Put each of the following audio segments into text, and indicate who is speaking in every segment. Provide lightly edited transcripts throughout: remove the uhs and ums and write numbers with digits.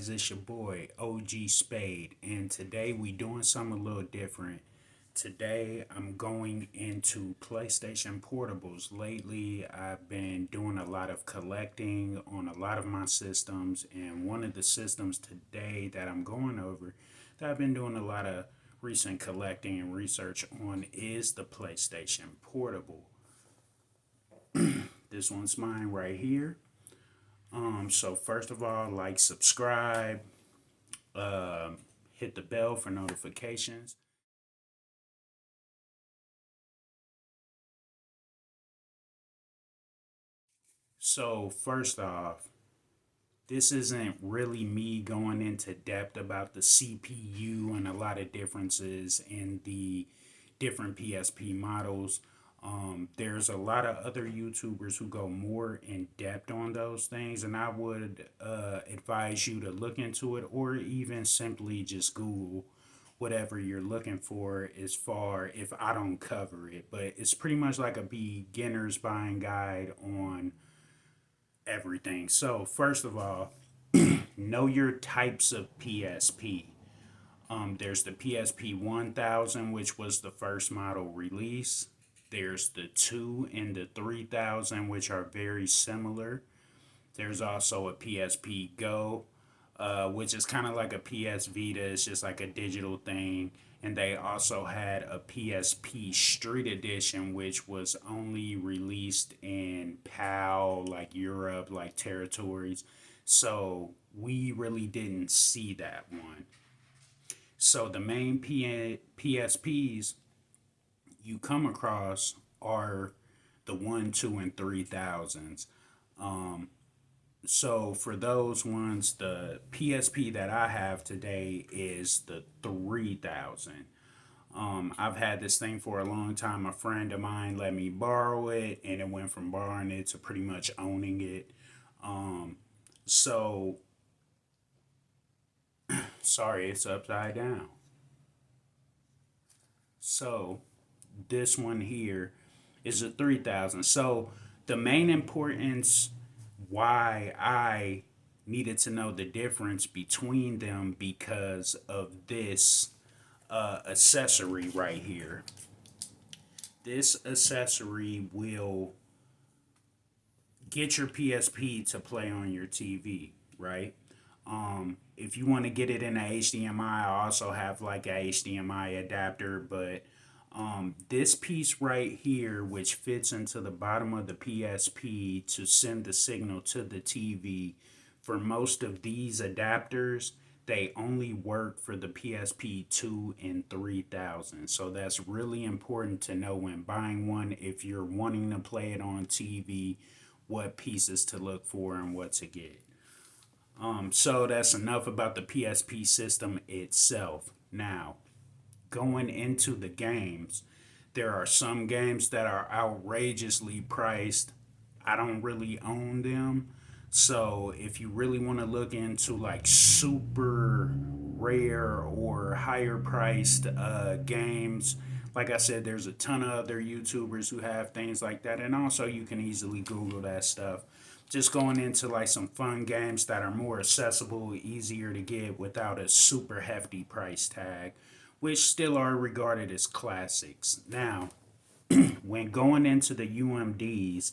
Speaker 1: guys, it's your boy OG Spade, and today we doing something a little different. Today I'm going into PlayStation portables. Lately, I've been doing a lot of collecting on a lot of my systems, and one of the systems today that I'm going over that I've been doing a lot of recent collecting and research on is the PlayStation Portable. This one's mine right here. So first of all, like, subscribe, hit the bell for notifications. So first off, this isn't really me going into depth about the CPU and a lot of differences in the different PSP models. There's a lot of other YouTubers who go more in depth on those things, and I would advise you to look into it or even simply just Google whatever you're looking for as far if I don't cover it. But it's pretty much like a beginner's buying guide on everything. So, first of all, know your types of PSP. There's the PSP 1000, which was the first model release. There's the 2 and the 3000, which are very similar. There's also a PSP Go, which is kind of like a PS Vita. It's just like a digital thing. And they also had a PSP Street Edition, which was only released in PAL, like Europe, like territories. So we really didn't see that one. So the main PSPs you come across are the 1, 2, and 3000s. So for those ones, the PSP that I have today is the 3000. I've had this thing for a long time. A friend of mine let me borrow it, and it went from borrowing it to pretty much owning it. So sorry, it's upside down. So this one here is a 3000. So the main importance why I needed to know the difference between them because of this accessory right here. This accessory will get your PSP to play on your TV, right? If you want to get it in a HDMI, I also have like a HDMI adapter, but this piece right here, which fits into the bottom of the PSP to send the signal to the TV, for most of these adapters, they only work for the PSP 2 and 3000. So that's really important to know when buying one if you're wanting to play it on TV, what pieces to look for and what to get. So that's enough about the PSP system itself. Now, going into the games, there are some games that are outrageously priced. I don't really own them. So if you really want to look into like super rare or higher priced games, like I said, there's a ton of other YouTubers who have things like that. And also you can easily Google that stuff. Just going into like some fun games that are more accessible, easier to get without a super hefty price tag, which still are regarded as classics. Now, when going into the UMDs,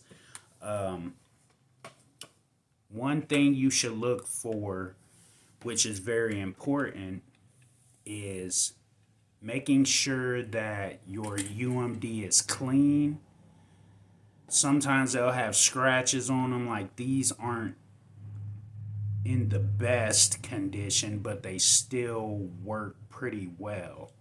Speaker 1: one thing you should look for, which is very important, is making sure that your UMD is clean. Sometimes they'll have scratches on them, like these aren't in the best condition, but they still work pretty well.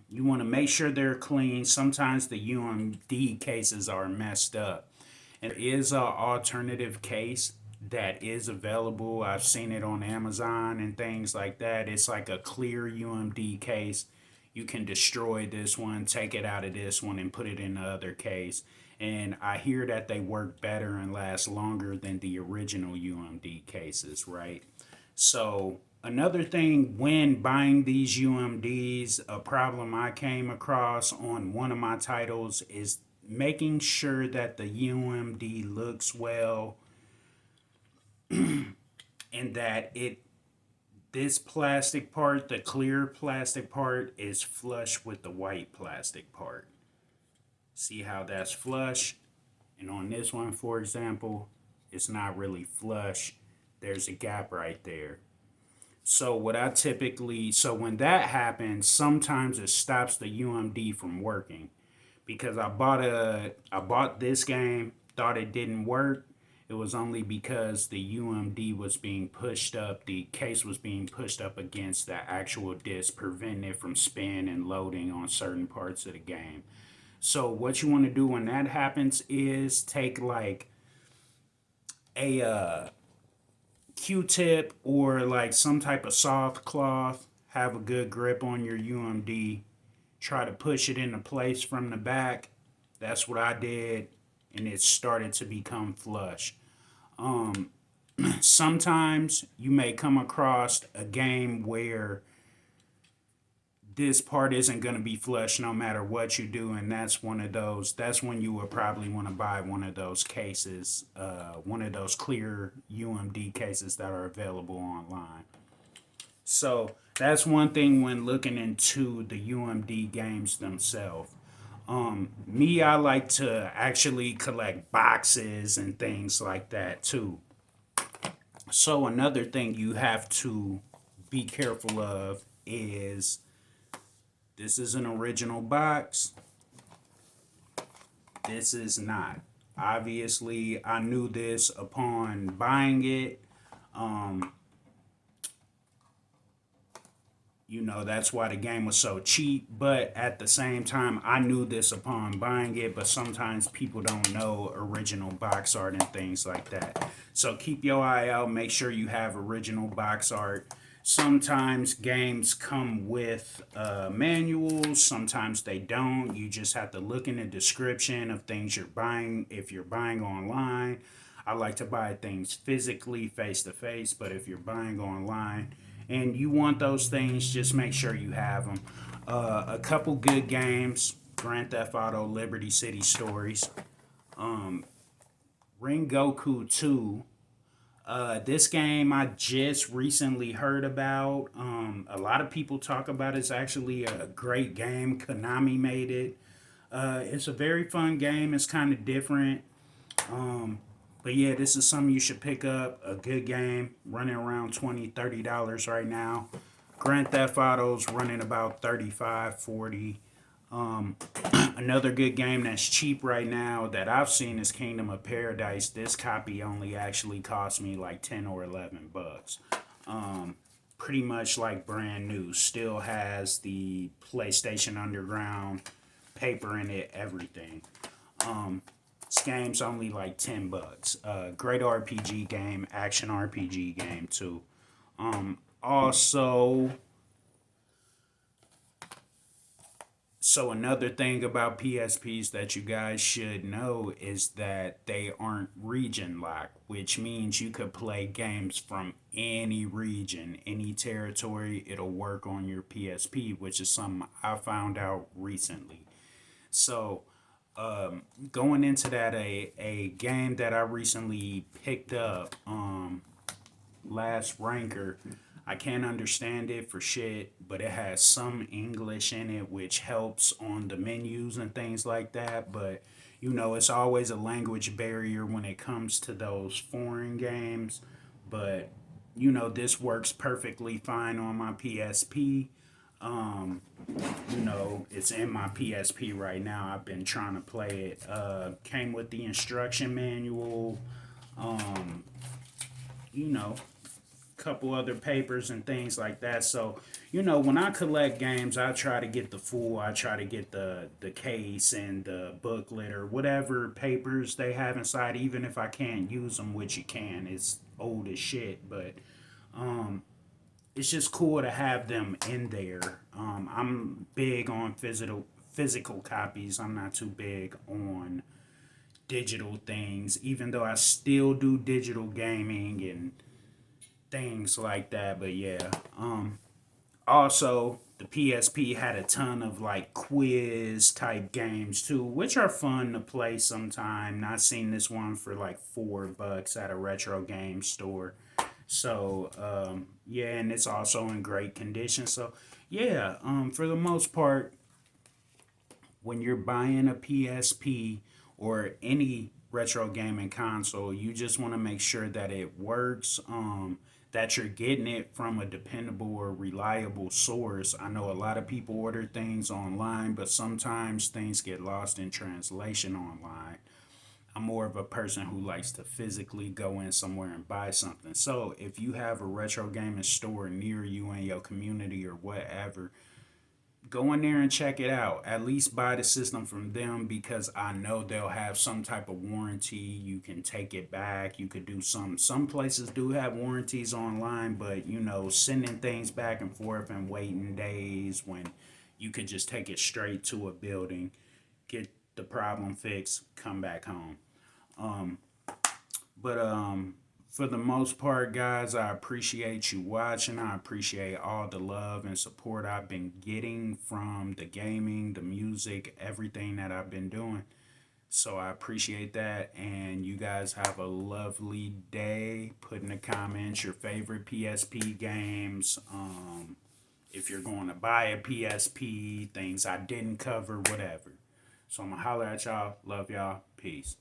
Speaker 1: You want to make sure they're clean. Sometimes the UMD cases are messed up. And there is an alternative case that is available. I've seen it on Amazon and things like that. It's like a clear UMD case. You can destroy this one, take it out of this one, and put it in the other case. And I hear that they work better and last longer than the original UMD cases, right? So another thing when buying these UMDs, a problem I came across on one of my titles is making sure that the UMD looks well in that this plastic part, the clear plastic part, is flush with the white plastic part. See how that's flush? And on this one, for example, it's not really flush. There's a gap right there. So when that happens, sometimes it stops the UMD from working because I bought this game, thought it didn't work. It was only because the UMD was being pushed up, the case was being pushed up against the actual disc, preventing it from spinning and loading on certain parts of the game. So what you want to do when that happens is take like a Q-tip or like some type of soft cloth, have a good grip on your UMD, try to push it into place from the back. That's what I did, and it started to become flush. Sometimes you may come across a game where this part isn't going to be flush no matter what you do, and that's one of those. That's when you would probably want to buy one of those cases, one of those clear UMD cases that are available online. So that's one thing when looking into the UMD games themselves. Me, I like to actually collect boxes and things like that too. So another thing you have to be careful of is this is an original box. This is not. Obviously, I knew this upon buying it. That's why the game was so cheap. But at the same time, I knew this upon buying it. But sometimes people don't know original box art and things like that. So keep your eye out. Make sure you have original box art. Sometimes games come with manuals. Sometimes they don't. You just have to look in the description of things you're buying. If you're buying online, I like to buy things physically, face to face. But if you're buying online and you want those things, just make sure you have them. A couple good games: Grand Theft Auto, Liberty City Stories, Ring Goku 2. This game I just recently heard about. A lot of people talk about it's actually a great game. Konami made it. It's a very fun game. It's kind of different. But yeah, this is something you should pick up. A good game, running around $20-$30 right now. Grand Theft Auto's running about 35-40. Another good game that's cheap right now that I've seen is Kingdom of Paradise. This copy only actually cost me like 10 or 11 bucks. Pretty much like brand new. Still has the PlayStation Underground paper in it, everything. This game's only like 10 bucks. Great RPG game, action RPG game too. Also, so another thing about PSPs that you guys should know is that they aren't region locked, which means you could play games from any region, any territory. It'll work on your PSP, which is something I found out recently. So going into that, a game that I recently picked up, Last Ranker. I can't understand it for shit, but it has some English in it, which helps on the menus and things like that. But it's always a language barrier when it comes to those foreign games. But this works perfectly fine on my PSP. It's in my PSP right now. I've been trying to play it. Came with the instruction manual. You know, couple other papers and things like that. So, when I collect games, I try to get I try to get the case and the booklet or whatever papers they have inside, even if I can't use them, which you can. It's old as shit, but it's just cool to have them in there. I'm big on physical copies. I'm not too big on digital things, even though I still do digital gaming and things like that. But yeah, also the PSP had a ton of like quiz type games too, which are fun to play sometime. Not seen this one for like $4 at a retro game store. So yeah, and it's also in great condition. So yeah, for the most part, when you're buying a PSP or any retro gaming console, you just want to make sure that it works, that you're getting it from a dependable or reliable source. I know a lot of people order things online, but sometimes things get lost in translation online. I'm more of a person who likes to physically go in somewhere and buy something. So if you have a retro gaming store near you in your community or whatever, go in there and check it out. At least buy the system from them because I know they'll have some type of warranty. You can take it back. You could do some places do have warranties online, but you know, sending things back and forth and waiting days when you could just take it straight to a building, get the problem fixed, come back home. Um, but for the most part, guys, I appreciate you watching. I appreciate all the love and support I've been getting from the gaming, the music, everything that I've been doing. So I appreciate that. And you guys have a lovely day. Put in the comments your favorite PSP games. If you're going to buy a PSP, things I didn't cover, whatever. So I'm going to holler at y'all. Love y'all. Peace.